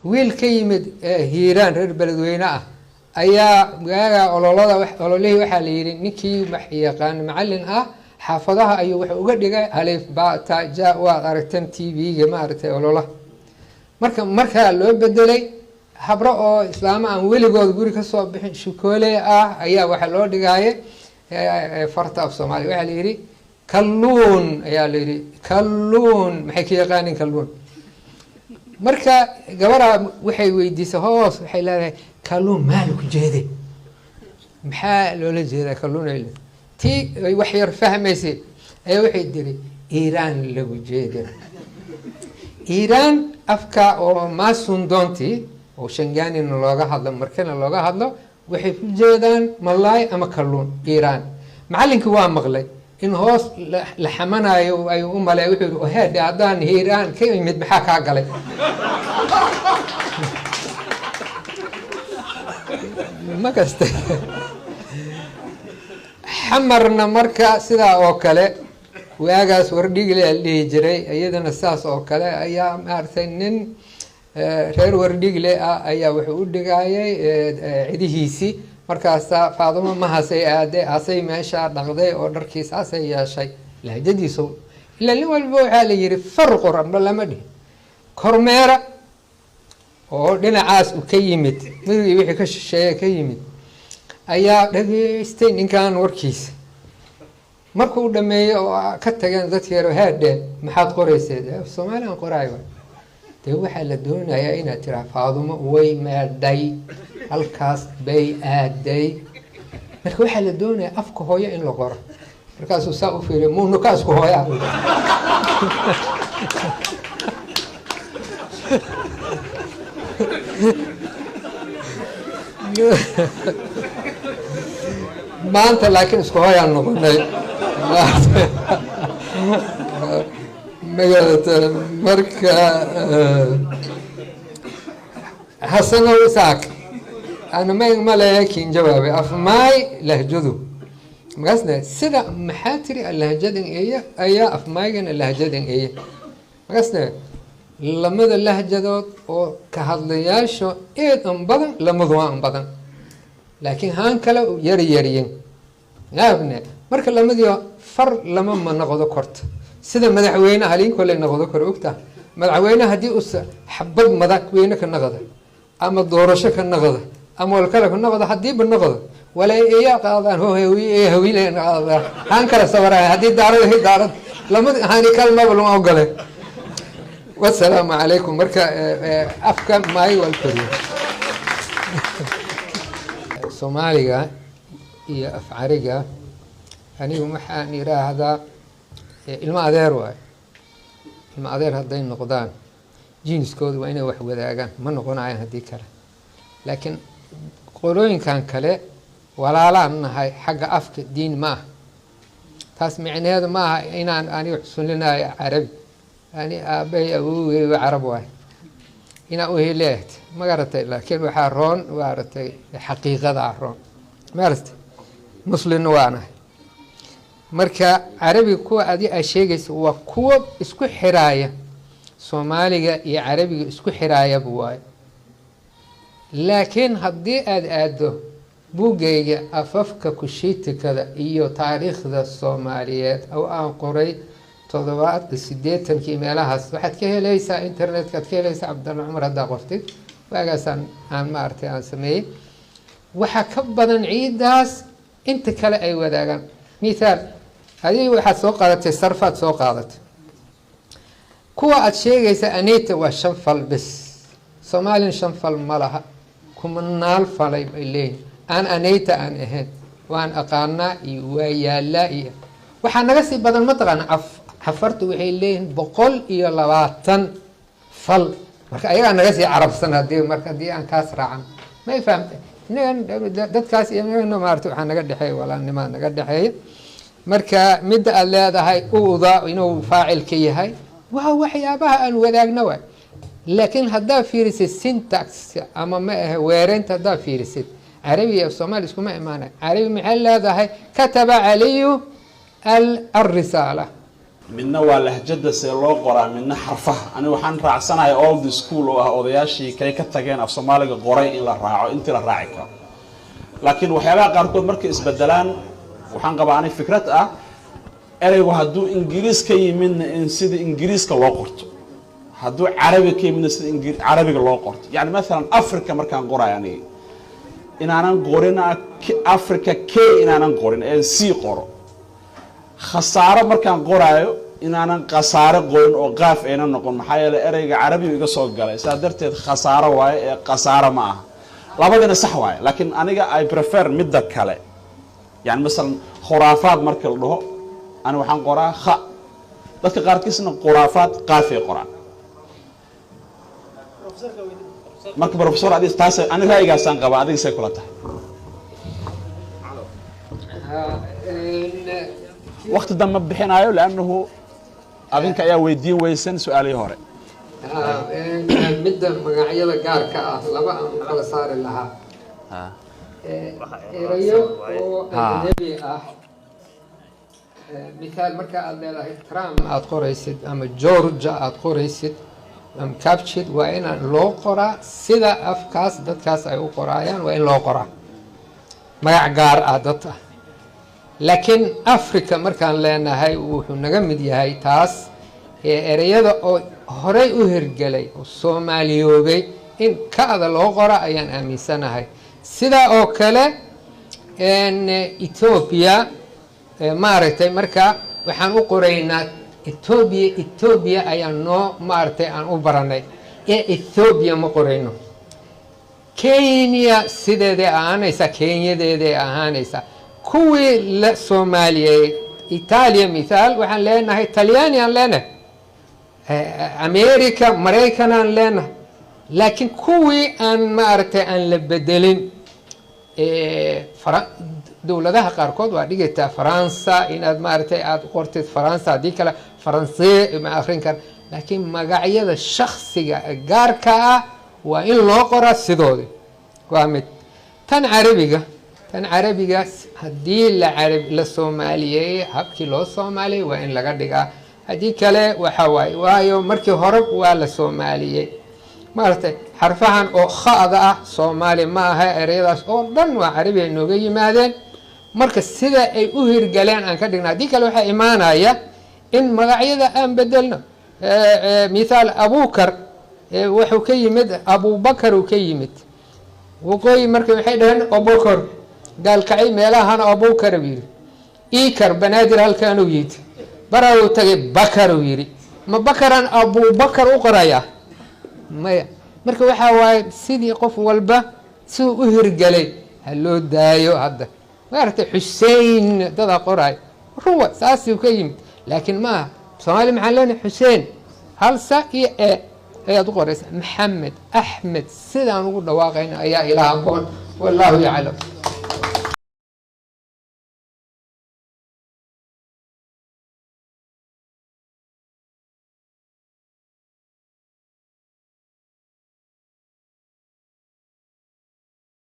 wiil ka yimid hiiraan reer beledweyne ah ayaa magaaga ololihii waxaa la yidhi ninkii yaqaan macallin ah xaafadaha ayuu wuxuu uga dhigay alif ba ta ja waad aragteen tv-ga maaragtay ololaha markaa loo bedelay habro oo islaamo aan weligood guri ka soo bixin shukoole ah ayaa waxaa loo dhigaaye farta af soomaaliya waxaa la yidhi kalluun ayaa la yidhi kalluun maxay ka yaqaanin kalluun marka gabaraa waxay weydiisay hoos waxay leedahay kalluun maal ku jeeday maxaa loola jeedaa kalluun ay tii wax yar fahmaysay ayaa waxay tiri iiraan lagu jeeda iiraan afka oo maasun doontii oo shangaanina looga hadlo markana looga hadlo waxay ku jeedaan malaay ama kalluun iiraan macallinkii waa maqlay in hoos la xamanayo ay u malay wuxuu yidhi heedhe haddaan hiiraan ka imid maxaa kaa galay ma kasta xamarna marka sidaa oo kale waagaas wardhigle la dhihi jiray iyadana saas oo kale ayaa maaragtay nin reer wardhigle ah ayaa wuxuu u dhigayay cidihiisii markaasaa faadumo mahasay aaday asay meeshaa dhaqday oo dharkiis asay yeeshay lahjadiisu ilaa nin walba waxaa la yidhi farqu rabno lama dhihi kormeera oo dhinacaas u ka yimid midii wixii ka shisheeye ka yimid ayaa dhageystay ninkan warkiisa markuu dhameeyey oo ka tageen dadkeero haadheen maxaad qorayseed soomaaliyan qoraayo dee waxaa la doonayaa inaad tiraa faadumo way meedhay halkaas bay aaday marka waxaa la doonayaa afka hooyo in la qoro markaasuu saa u fiiriy muunukaasku hooyaa maanta laakiin isku hooyaan noqonay magarata marka hasano isaaq ana ma leeyakin jawaabay afmaay lahjadu markaasna sida maxaa tiri lahjadan eeya ayaa afmaaygana lahjadan eeya markaasna lamada lahjadood oo ka hadlayaasho eed an badan lamadu waa an badan laakiin haan kale yaryaryin yaabne marka lamadii far lama ma noqdo korta sida madaxweyne halin kale noqdo kor ogta madaxweyne hadii uu xabad madaxweyne ka noqdo ama doorasho ka noqdo ama wal kale ka noqdo hadii ba noqdo wala ay qaadaan hawile qaadaan haan kale sawaraa hadii daarad lamada haani kalma wala ogole والسلام عليكم مركا أفكار ماي والكريم سوماليا هي أفعارية يعني ومحاني را هذا المعذير واي المعذير هذين نقدان جينس كود وين وح وذاقان ما نقول عين هدي كلا لكن قولين كان كلا ولا لا هاي حق أفك دين ما تسمعني هذا ما إن أنا يحسن لنا عربي يعني أبي أبوي وعرب واحد هنا أوه ليت ما قرأت لكن وحارون وقرأت حقيقة عرون ما قرأت مسلم وانا مركا عربي كو أدي أشيء وكو اسكو حراية سومالي يا عربي اسكو حراية بواي لكن هدي أدو بوجي أففك كشيت كذا إيو تاريخ ذا الصوماليات أو أنقري تضوات السديتن كيميلها waxaad ka helaysaa internet-ka ka helaysaa Cabdalla Cumar hadda qortid waagaasan aan ma artay aan sameeyay waxa ka badan ciidaas inta kale ay wadaagaan misaal hadii waxaad soo qaadatay sarfaad soo qaadatay kuwa aad sheegaysa anita waa shan fal bis Soomaalian shan fal malaha kuma naal falay bay leeyihiin aan anita aan ahayn waan aqaanaa iyo waa yaala iyo waxa naga sii badan ma taqaan حفرت وحيلين بقول إيا لواتن فل مركا أيها نغسي عرب سنة دي مركا دي أن كاس راعن ما يفهمت داد كاس إيا مارتو حان نقد حي ولا نما نقد حي مركا مدى اللي هذا هاي أوضا إنو فاعل كي هاي وهو وحيابها أن وذاك نوع لكن هدا فيرس السنتاكس أما ما ويرنت هدا فيرس عربي الصومال اسمه إيمانة عربي محل هذا كتب علي الرسالة من نوع لهجة سيلو قرا من حرفها أنا وحن رعسنا هاي أولد سكول وأودياشي كي كتجين في صومالي قري إلا راعو أنت لا راعيك لكن وحيلا قاركود مركز بدلان وحن قبعني فكرة أريو هدو إنجليز كي من إنسيد إنجليز كلاقرت هدو عربي كي من إنسيد عربي كلاقرت يعني مثلا أفريقيا مركان قرا يعني إن أنا قرينا أفريقيا كي إن أنا قرينا سي قرا خسارة مركان قرايو إن أنا خسارة قرن أو قاف إن أنا نقول محايا لأريج عربي ويقصوا قال سادرت خسارة واي خسارة معه لا بدنا صح واي لكن أنا I prefer مدة كله يعني مثلا خرافات مركل له أنا وحن قرا لكن قاركيس إنه خرافات قافية قرآن مركب بروفيسور عدي تاس أنا لا يجاسان قبا عدي سيكولته وقت دم بحنايو لأنه أبينك يا ويدين ويسن سؤالي هوري مدة مقاعية قاركة لبا على صار لها ريو نبي مثال مركا الله ترام أتقريسد أما جورجا أتقريسد أم كابتشد وإن لو قرا سيدا أفكاس دتكاس أي قرايان وإن لو قرا مقاع قار عادته لكن أفريقيا مركان لنا هاي ونجمد هاي تاس ereyada oo horay u hirgalay oo Soomaaliyoobay in kaada loo qoro ayaan aaminsanahay sida oo kale Ethiopia maartay marka waxaan u qoraynaa Ethiopia ayaan noo maartay aan u baranay Ethiopia ma qorayno Kenya sideeda aanaysa Kenyadeeda ahaanaysa kuwii la Soomaaliyeey Italia مثال waxaan leenahay Talyaani aan leenahay أمريكا مريكان لنا لكن كوي أن ما أردت أن لبدلين دولة ده قاركود واديجت فرنسا إن ما أردت قرت فرنسا ديك لا فرنسي مع آخرين كان لكن ما قاعد الشخص جاركا وإن لقرا سدودي قامت تن عربي هدي العرب للصومالية حبكي لو صومالي وإن لقديها هذه كله وحواي وايو مركي هرب ولا صومالية مرت حرفها أو خاضع صومالي ما هي أريداس أو دن وعربي إنه جي ماذا مركز سيدا أي أهير جلان عن كدنا هذه كله وح إيمانا يا إن مقاعدة أم بدلنا مثال أبو بكر وحكي مد أبو بكر وكيمت وقوي مركب حيدهن أبو بكر قال كعي ميلاهن أبو بكر بير إيكر بنادر هل كانوا يد براو تجي بكر ويري ما بكران أبو بكر أقرايا ما مركب وحواي سيدي قف والبا سو أهرجلي هلو دايو هذا ما عرفت حسين ده قراي هو ساسي وكيم لكن ما صومالي محلون حسين هل ساكي يا دكتور محمد أحمد سيدان نقول واقعنا يا إله والله يعلم